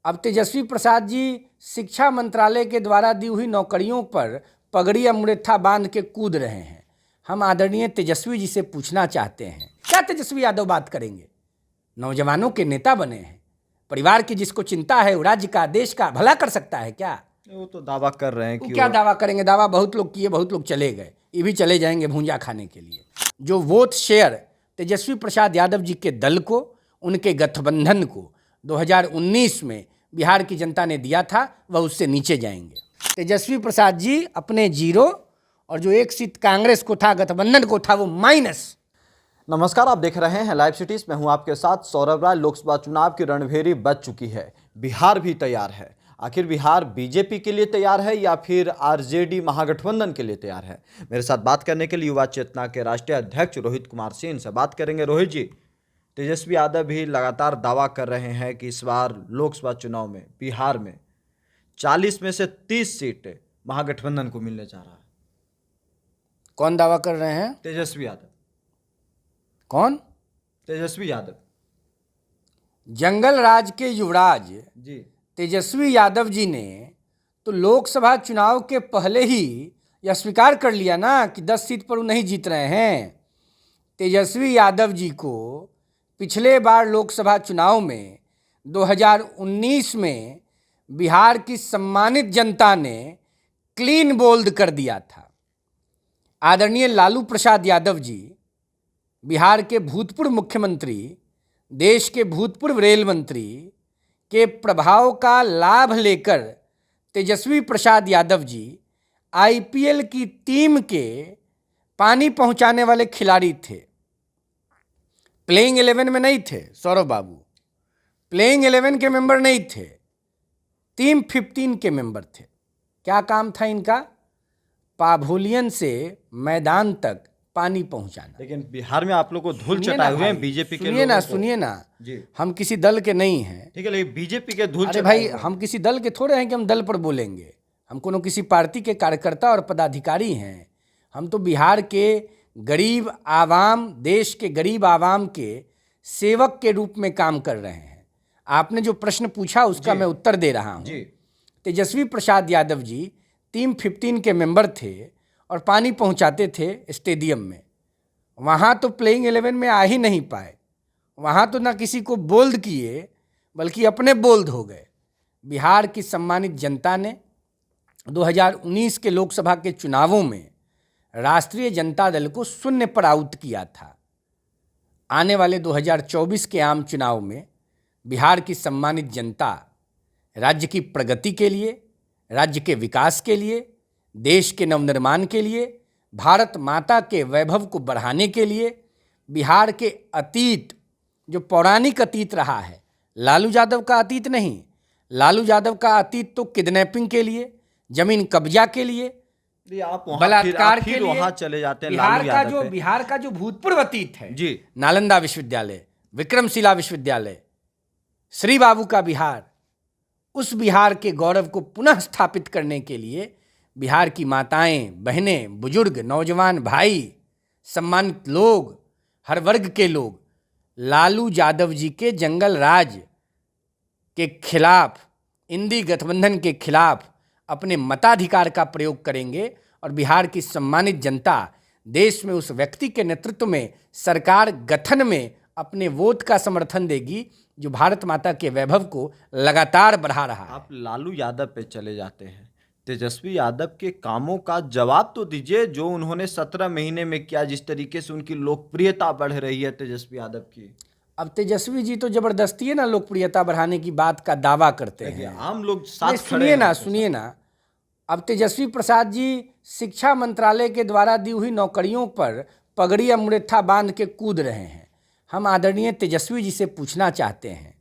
अब तेजस्वी प्रसाद जी शिक्षा मंत्रालय के द्वारा दी हुई नौकरियों पर पगड़ी या मुरेठा बांध के कूद रहे हैं। हम आदरणीय तेजस्वी जी से पूछना चाहते हैं, क्या तेजस्वी यादव बात करेंगे? नौजवानों के नेता बने हैं, परिवार की जिसको चिंता है वो राज्य का देश का भला कर सकता है क्या? वो तो दावा कर रहे हैं कि क्या दावा करेंगे? दावा बहुत लोग किए, बहुत लोग चले गए, ये भी चले जाएंगे भूंजा खाने के लिए। जो वोट शेयर तेजस्वी प्रसाद यादव जी के दल को, उनके गठबंधन को 2019 में बिहार की जनता ने दिया था, वह उससे नीचे जाएंगे। तेजस्वी प्रसाद जी अपने जीरो और जो एक सीट कांग्रेस को था, गठबंधन को था, वो माइनस। नमस्कार, आप देख रहे हैं लाइव सिटीज। मैं हूं आपके साथ सौरभ राय। लोकसभा चुनाव की रणभेरी बज चुकी है, बिहार भी तैयार है। आखिर बिहार बीजेपी के लिए तैयार है या फिर आरजेडी महागठबंधन के लिए तैयार है? मेरे साथ बात करने के लिए युवा चेतना के राष्ट्रीय अध्यक्ष रोहित कुमार सिंह से बात करेंगे। रोहित जी, तेजस्वी यादव भी लगातार दावा कर रहे हैं कि इस बार लोकसभा चुनाव में बिहार में 40 में से 30 सीट महागठबंधन को मिलने जा रहा है। कौन दावा कर रहे हैं? तेजस्वी यादव। कौन? तेजस्वी यादव। जंगल राज के युवराज जी तेजस्वी यादव जी ने तो लोकसभा चुनाव के पहले ही यह स्वीकार कर लिया ना कि 10 सीट पर वो नहीं जीत रहे हैं। तेजस्वी यादव जी को पिछले बार लोकसभा चुनाव में 2019 में बिहार की सम्मानित जनता ने क्लीन बोल्ड कर दिया था। आदरणीय लालू प्रसाद यादव जी बिहार के भूतपूर्व मुख्यमंत्री, देश के भूतपूर्व रेल मंत्री के प्रभाव का लाभ लेकर तेजस्वी प्रसाद यादव जी आईपीएल की टीम के पानी पहुंचाने वाले खिलाड़ी थे। प्लेइंग 11 में नहीं थे सौरभ बाबू, प्लेइंग 11 के मेंबर नहीं थे, टीम 15 के मेंबर थे। क्या काम था इनका? पाभोलियन से मैदान तक पानी पहुंचाना। लेकिन बिहार में आप लोग को धूल चटाए हुए हैं बीजेपी के सुनिए ना, लोगों को। सुनिए ना जी हम किसी दल के नहीं हैं। ठीक है, लेकिन बीजेपी के धूल अरे चटाए भाई, हुए हैं। हम किसी दल के थोड़े हैं कि हम दल पर बोलेंगे। हम कोनो किसी पार्टी के कार्यकर्ता और पदाधिकारी हैं। हम तो बिहार के गरीब आवाम, देश के गरीब आवाम के सेवक के रूप में काम कर रहे हैं। आपने जो प्रश्न पूछा उसका मैं उत्तर दे रहा हूँ। जी तेजस्वी प्रसाद यादव जी टीम 15 के मेंबर थे और पानी पहुंचाते थे स्टेडियम में। वहाँ तो प्लेइंग 11 में आ ही नहीं पाए। वहाँ तो ना किसी को बोल्ड किए बल्कि अपने बोल्ड हो गए। बिहार की सम्मानित जनता ने 2019 के लोकसभा के चुनावों में राष्ट्रीय जनता दल को शून्य पर आउट किया था। आने वाले 2024 के आम चुनाव में बिहार की सम्मानित जनता राज्य की प्रगति के लिए, राज्य के विकास के लिए, देश के नवनिर्माण के लिए, भारत माता के वैभव को बढ़ाने के लिए, बिहार के अतीत, जो पौराणिक अतीत रहा है, लालू यादव का अतीत नहीं, लालू यादव का अतीत तो किडनैपिंग के लिए, जमीन कब्जा के लिए, आप वहाँ बलात्कार फिर के लिए वहाँ चले जाते हैं लालू यादव पे। बिहार का जो भूतपूर्व अतीत है जी नालंदा विश्वविद्यालय, विक्रमशिला विश्वविद्यालय, श्री बाबू का बिहार, उस बिहार के गौरव को पुनः स्थापित करने के लिए बिहार की माताएं, बहनें, बुजुर्ग, नौजवान भाई, सम्मानित लोग, हर वर्ग के लोग लालू यादव जी के जंगल राज के खिलाफ, इंडी गठबंधन के खिलाफ अपने मताधिकार का प्रयोग करेंगे और बिहार की सम्मानित जनता देश में उस व्यक्ति के नेतृत्व में सरकार गठन में अपने वोट का समर्थन देगी जो भारत माता के वैभव को लगातार बढ़ा रहा है। आप लालू यादव पे चले जाते हैं, तेजस्वी यादव के कामों का जवाब तो दीजिए जो उन्होंने 17 महीने में किया, जिस तरीके से उनकी लोकप्रियता बढ़ रही है तेजस्वी यादव की। अब तेजस्वी जी तो जबरदस्ती है ना लोकप्रियता बढ़ाने की बात का दावा करते हैं। आम लोग साथ सुनिए ना, अब तेजस्वी प्रसाद जी शिक्षा मंत्रालय के द्वारा दी हुई नौकरियों पर पगड़ी या मुरेठा बांध के कूद रहे हैं। हम आदरणीय तेजस्वी जी से पूछना चाहते हैं।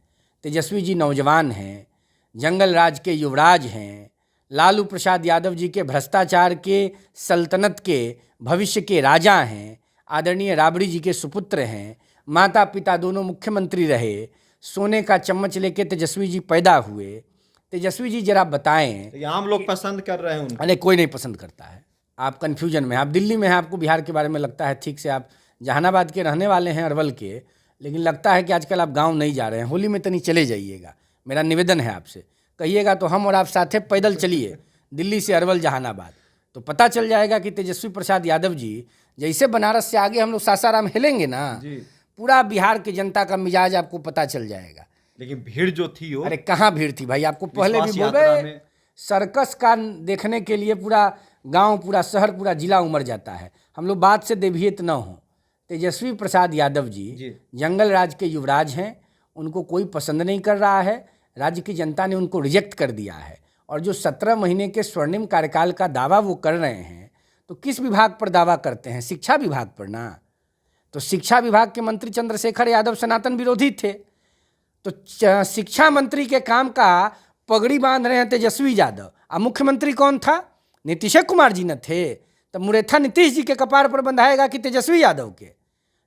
तेजस्वी जी नौजवान हैं, जंगल राज के युवराज हैं, लालू प्रसाद यादव जी के भ्रष्टाचार के सल्तनत के भविष्य के राजा हैं, आदरणीय राबड़ी जी के सुपुत्र हैं, माता पिता दोनों मुख्यमंत्री रहे, सोने का चम्मच लेके तेजस्वी जी पैदा हुए। तेजस्वी जी जरा बताएं। तो आम लोग पसंद कर रहे हैं उनको। अरे कोई नहीं पसंद करता है, आप कन्फ्यूजन में, आप दिल्ली में हैं, आपको बिहार के बारे में लगता है ठीक से, आप जहानाबाद के रहने वाले हैं, अरवल के, लेकिन लगता है कि आजकल आप गांव नहीं जा रहे हैं। होली में तनी चले जाइएगा, मेरा निवेदन है आपसे, कहिएगा तो हम और आप साथे पैदल चलिए दिल्ली से अरवल जहानाबाद, तो पता चल जाएगा कि तेजस्वी प्रसाद यादव जी जैसे बनारस से आगे हम लोग सासाराम हिलेंगे ना, पूरा बिहार की जनता का मिजाज आपको पता चल जाएगा। लेकिन भीड़ जो थी वो, अरे कहाँ भीड़ थी भाई, आपको पहले भी बोल रहे, सर्कस का देखने के लिए पूरा गांव, पूरा शहर, पूरा जिला उमड़ जाता है। हम लोग बात से देवियत न हो। तेजस्वी प्रसाद यादव जी जंगल राज के युवराज हैं, उनको कोई पसंद नहीं कर रहा है, राज्य की जनता ने उनको रिजेक्ट कर दिया है। और जो 17 महीने के स्वर्णिम कार्यकाल का दावा वो कर रहे हैं, तो किस विभाग पर दावा करते हैं? शिक्षा विभाग पर ना। तो शिक्षा विभाग के मंत्री चंद्रशेखर यादव सनातन विरोधी थे, तो शिक्षा मंत्री के काम का पगड़ी बांध रहे हैं तेजस्वी यादव। अब मुख्यमंत्री कौन था? नीतीश कुमार जी न थे, तो मुरेठा नीतीश जी के कपार पर बंधाएगा कि तेजस्वी यादव के?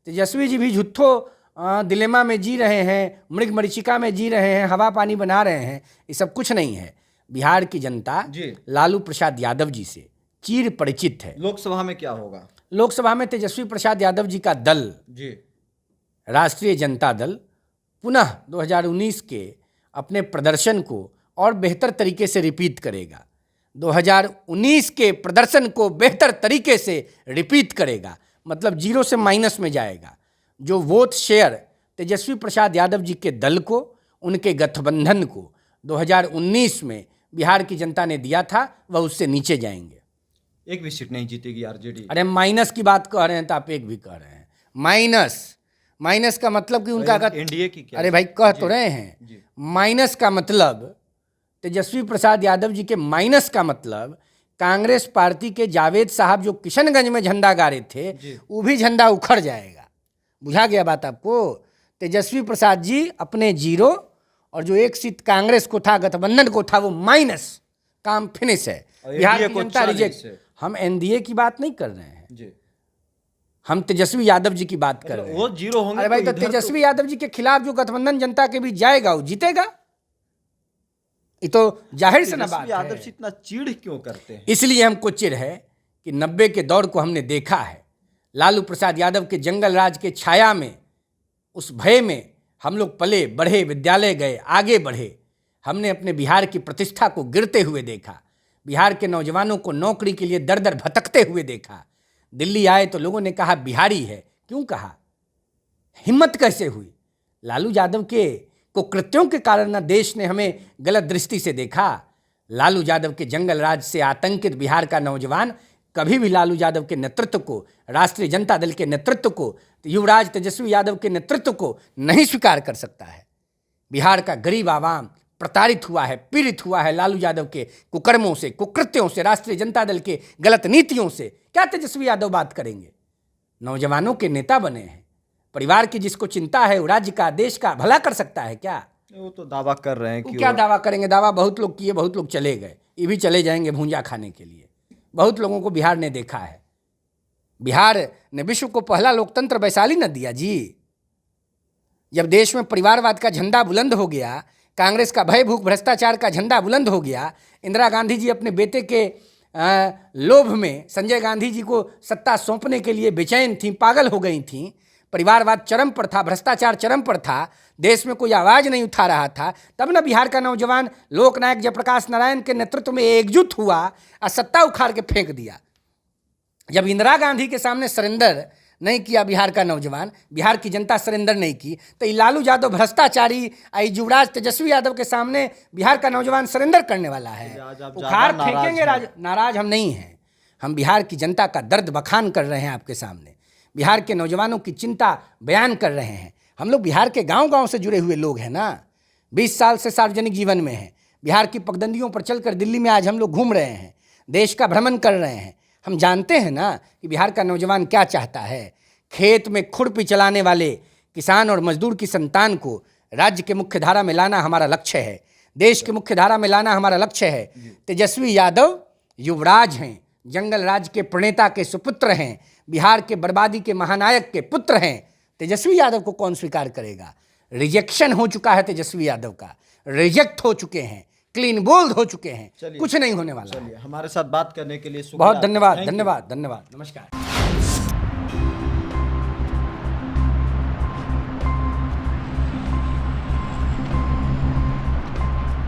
तेजस्वी जी भी झूठो दिलेमा में जी रहे हैं, मृग मरीचिका में जी रहे हैं, हवा पानी बना रहे हैं। ये सब कुछ नहीं है। बिहार की जनता लालू प्रसाद यादव जी से चिर परिचित है। लोकसभा में क्या होगा? लोकसभा में तेजस्वी प्रसाद यादव जी का दल राष्ट्रीय जनता दल पुनः 2019 के अपने प्रदर्शन को और बेहतर तरीके से रिपीट करेगा। 2019 के प्रदर्शन को बेहतर तरीके से रिपीट करेगा, मतलब जीरो से माइनस में जाएगा। जो वोट शेयर तेजस्वी प्रसाद यादव जी के दल को, उनके गठबंधन को 2019 में बिहार की जनता ने दिया था, वह उससे नीचे जाएंगे। एक भी सीट नहीं जीतेगी आरजेडी। अरे माइनस की बात कह रहे हैं तो आप एक भी कह रहे हैं। माइनस का मतलब कि उनका एनडीए की क्या? अरे भाई कह तो रहे हैं, माइनस का मतलब तेजस्वी प्रसाद यादव जी के माइनस का मतलब कांग्रेस पार्टी के जावेद साहब जो किशनगंज में झंडा गाड़े थे, वो भी झंडा उखड़ जाएगा। बुझा गया बात आपको? तेजस्वी प्रसाद जी अपने जीरो, और जो एक सीट कांग्रेस को था, गठबंधन को था, वो माइनस, काम फिनिश है। बिहार की जनता रिजेक्ट। हम एनडीए की बात नहीं कर रहे हैं, हम तेजस्वी यादव जी की बात कर रहे हैं। वो जीरो होंगे। अरे भाई तो तेजस्वी यादव जी के खिलाफ जो गठबंधन जनता के बीच जाएगा वो जीतेगा, ये तो जाहिर से ना बात है। यादव जी इतना चिढ़ क्यों करते हैं? इसलिए हमको चिढ़ है कि 90 के दौर को हमने देखा है। लालू प्रसाद यादव के जंगल राज के छाया में, उस भय में हम लोग पले बढ़े, विद्यालय गए, आगे बढ़े। हमने अपने बिहार की प्रतिष्ठा को गिरते हुए देखा, बिहार के नौजवानों को नौकरी के लिए दर दर भटकते हुए देखा। दिल्ली आए तो लोगों ने कहा बिहारी है। क्यों कहा? हिम्मत कैसे हुई? लालू यादव के कुकृत्यों के कारण ना देश ने हमें गलत दृष्टि से देखा। लालू यादव के जंगल राज से आतंकित बिहार का नौजवान कभी भी लालू यादव के नेतृत्व को, राष्ट्रीय जनता दल के नेतृत्व को, युवराज तेजस्वी यादव के नेतृत्व को नहीं स्वीकार कर सकता है। बिहार का गरीब आवाम प्रताड़ित हुआ है, पीड़ित हुआ है लालू यादव के कुकर्मों से, कुकृत्यों से, राष्ट्रीय जनता दल के गलत नीतियों से। क्या तेजस्वी यादव बात करेंगे? नौजवानों के नेता बने हैं, परिवार की जिसको चिंता है वो राज्य का, देश का भला कर सकता है क्या? वो तो दावा कर रहे हैं कि क्या दावा करेंगे? दावा बहुत लोग किए, बहुत लोग चले गए, ये भी चले जाएंगे भूंजा खाने के लिए। बहुत लोगों को बिहार ने देखा है। बिहार ने विश्व को पहला लोकतंत्र वैशाली न दिया जी। जब देश में परिवारवाद का झंडा बुलंद हो गया, कांग्रेस का भय भूख भ्रष्टाचार का झंडा बुलंद हो गया, इंदिरा गांधी जी अपने बेटे के लोभ में संजय गांधी जी को सत्ता सौंपने के लिए बेचैन थीं, पागल हो गई थीं, परिवारवाद चरम पर था, भ्रष्टाचार चरम पर था, देश में कोई आवाज़ नहीं उठा रहा था, तब न बिहार का नौजवान लोकनायक जयप्रकाश नारायण के नेतृत्व में एकजुट हुआ और सत्ता उखाड़ के फेंक दिया। जब इंदिरा गांधी के सामने सरेंडर नहीं किया बिहार का नौजवान, बिहार की जनता सरेंडर नहीं की, तो लालू यादव भ्रष्टाचारी युवराज तेजस्वी यादव के सामने बिहार का नौजवान सरेंडर करने वाला है, उखाड़ फेंकेंगे। नाराज हम नहीं हैं, हम बिहार की जनता का दर्द बखान कर रहे हैं आपके सामने, बिहार के नौजवानों की चिंता बयान कर रहे हैं। हम लोग बिहार के गांव-गांव से जुड़े हुए लोग हैं ना, 20 साल से सार्वजनिक जीवन में हैं, बिहार की पगडंडियों पर चलकर दिल्ली में आज हम लोग घूम रहे हैं, देश का भ्रमण कर रहे हैं। हम जानते हैं ना कि बिहार का नौजवान क्या चाहता है। खेत में खुरपी चलाने वाले किसान और मजदूर की संतान को राज्य के मुख्य धारा में लाना हमारा लक्ष्य है, देश के मुख्य धारा में लाना हमारा लक्ष्य है। तेजस्वी यादव युवराज हैं, जंगल राज के प्रणेता के सुपुत्र हैं, बिहार के बर्बादी के महानायक के पुत्र हैं। तेजस्वी यादव को कौन स्वीकार करेगा? रिजेक्शन हो चुका है तेजस्वी यादव का, रिजेक्ट हो चुके हैं, क्लीन बोल्ड हो चुके हैं, कुछ नहीं होने वाला है। हमारे साथ बात करने के लिए बहुत धन्यवाद। नमस्कार।